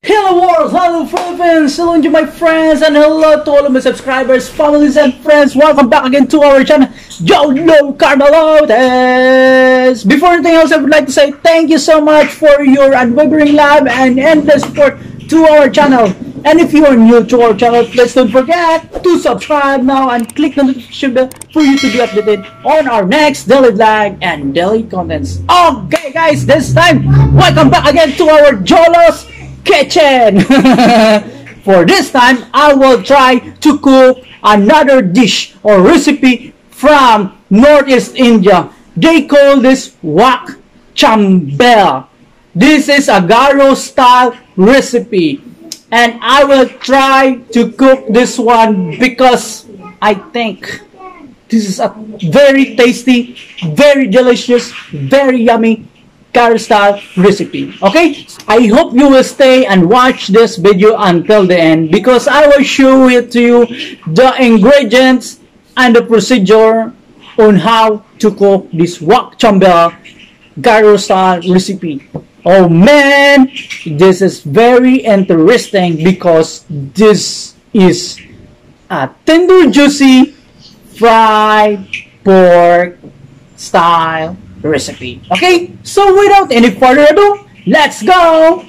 Hello world, hello Philippines, hello to my friends, and hello to all of my subscribers, families, and friends. Welcome back again to our channel, Johlo Carmelotes. Before anything else, I would like to say thank you so much for your unwavering love and endless support to our channel. And if you are new to our channel, please don't forget to subscribe now and click the notification bell for you to be updated on our next daily vlog and daily contents. Okay guys, this time, welcome back again to our Jolo's kitchen. For this time, I will try to cook another dish or recipe from Northeast India. They call this Wak Chambil. This is a Garo style recipe, and I will try to cook this one because I think this is a very tasty, very delicious, very yummy Garo style recipe. Okay, I hope you will stay and watch this video until the end because I will show it to you the ingredients and the procedure on how to cook this Wak Chambil Garo style recipe. Oh man, this is very interesting because this is a tender, juicy fried pork style recipe. Okay, so without any further ado, let's go.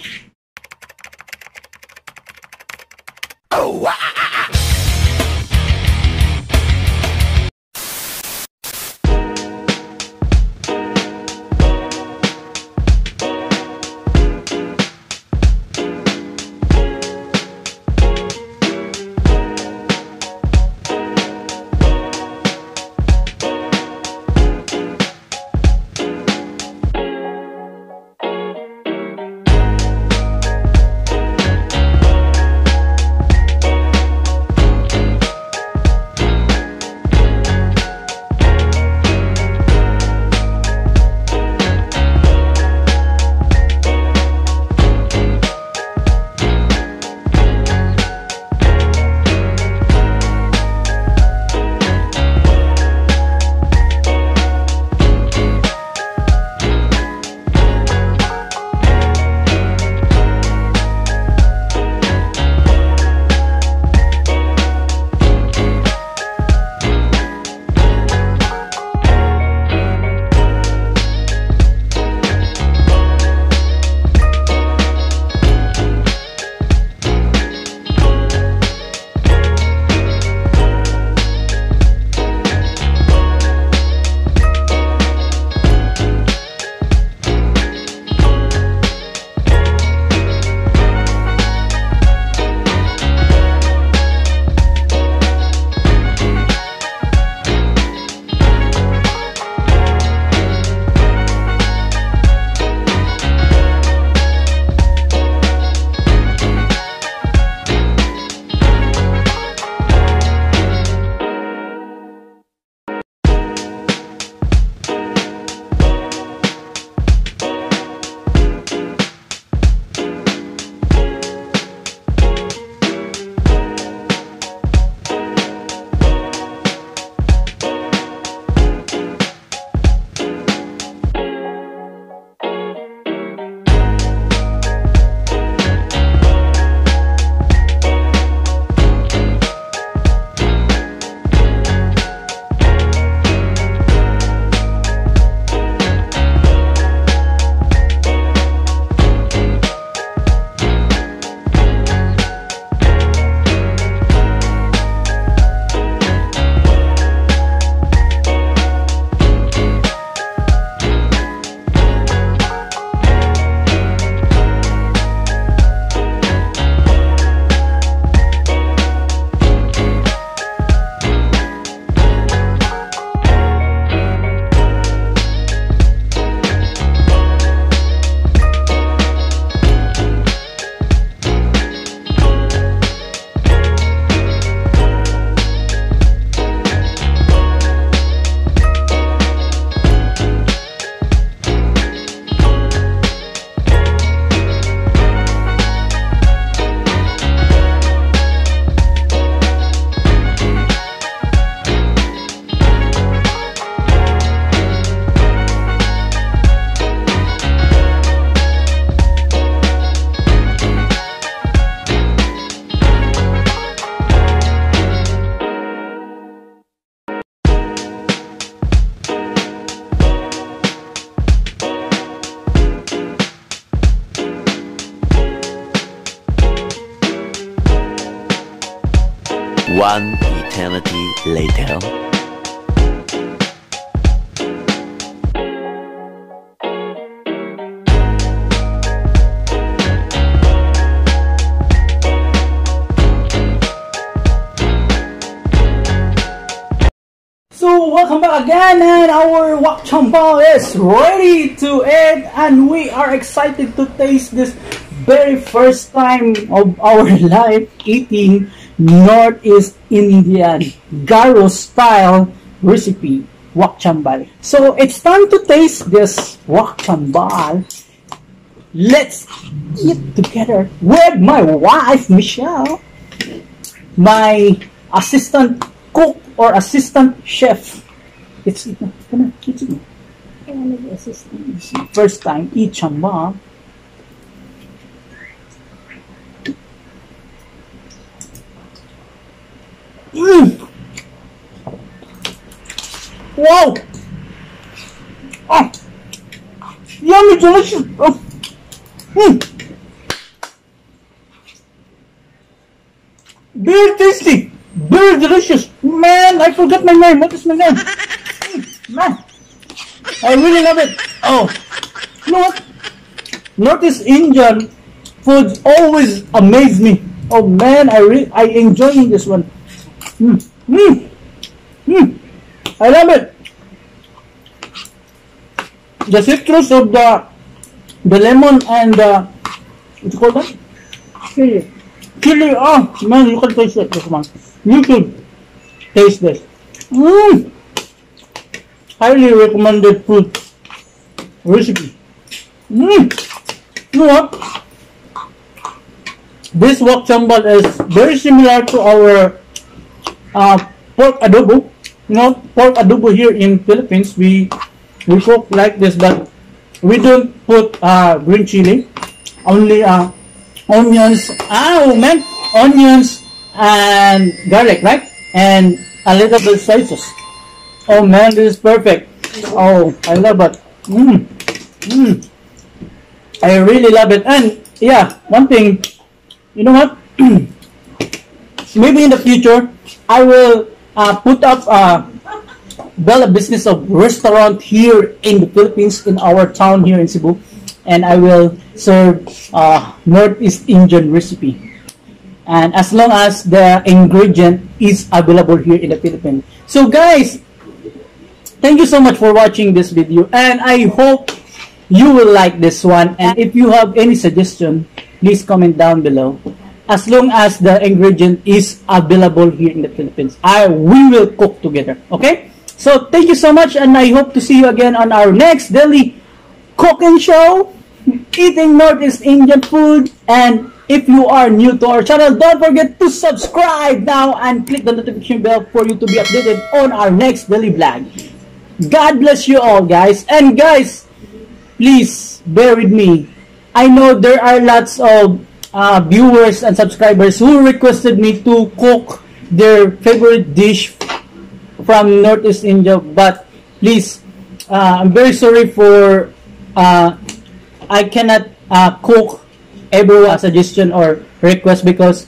One eternity later. So welcome back again, and our Wak Chambil is ready to eat, and we are excited to taste this very first time of our life eating Northeast Indian Garo style recipe, Wak Chambil. So it's time to taste this Wak Chambil. Let's eat together with my wife Michelle, my assistant cook or assistant chef. It's first time eat Chambal. Wow! Oh, yummy, delicious. Oh. Very tasty. Very delicious. Man, I forgot my name. What is my name? Man, I really love it. Oh, you know what? Northeast Indian foods always amaze me. Oh man, I enjoying this one. I love it. The citrus of the lemon and what you call that? Chili. Chili. Oh man, you can taste it. This one. You should taste this. Highly recommended food recipe. You know what? This Wak Chambil is very similar to our pork adobo. You know, pork adobo here in Philippines, we cook like this, but we don't put green chili, only onions. Oh man, onions and garlic, right? And a little bit spices. Oh man, this is perfect. Oh, I love it. I really love it. And yeah, one thing, you know what? Maybe in the future, I will put up a business of restaurant here in the Philippines, in our town here in Cebu, and I will serve Northeast Indian recipe. And as long as the ingredient is available here in the Philippines. So guys, thank you so much for watching this video, and I hope you will like this one. And if you have any suggestion, please comment down below. As long as the ingredient is available here in the Philippines, we will cook together. Okay? So thank you so much, and I hope to see you again on our next daily cooking show, eating Northeast Indian food. And if you are new to our channel, don't forget to subscribe now and click the notification bell for you to be updated on our next daily vlog. God bless you all, guys. And guys, please bear with me. I know there are lots of viewers and subscribers who requested me to cook their favorite dish from Northeast India, but please, I'm very sorry for I cannot cook everyone's suggestion or request, because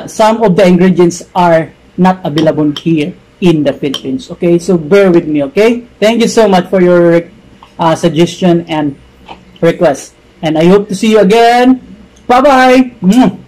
some of the ingredients are not available here in the Philippines. Okay, so bear with me. Okay, thank you so much for your suggestion and request, and I hope to see you again. Bye bye.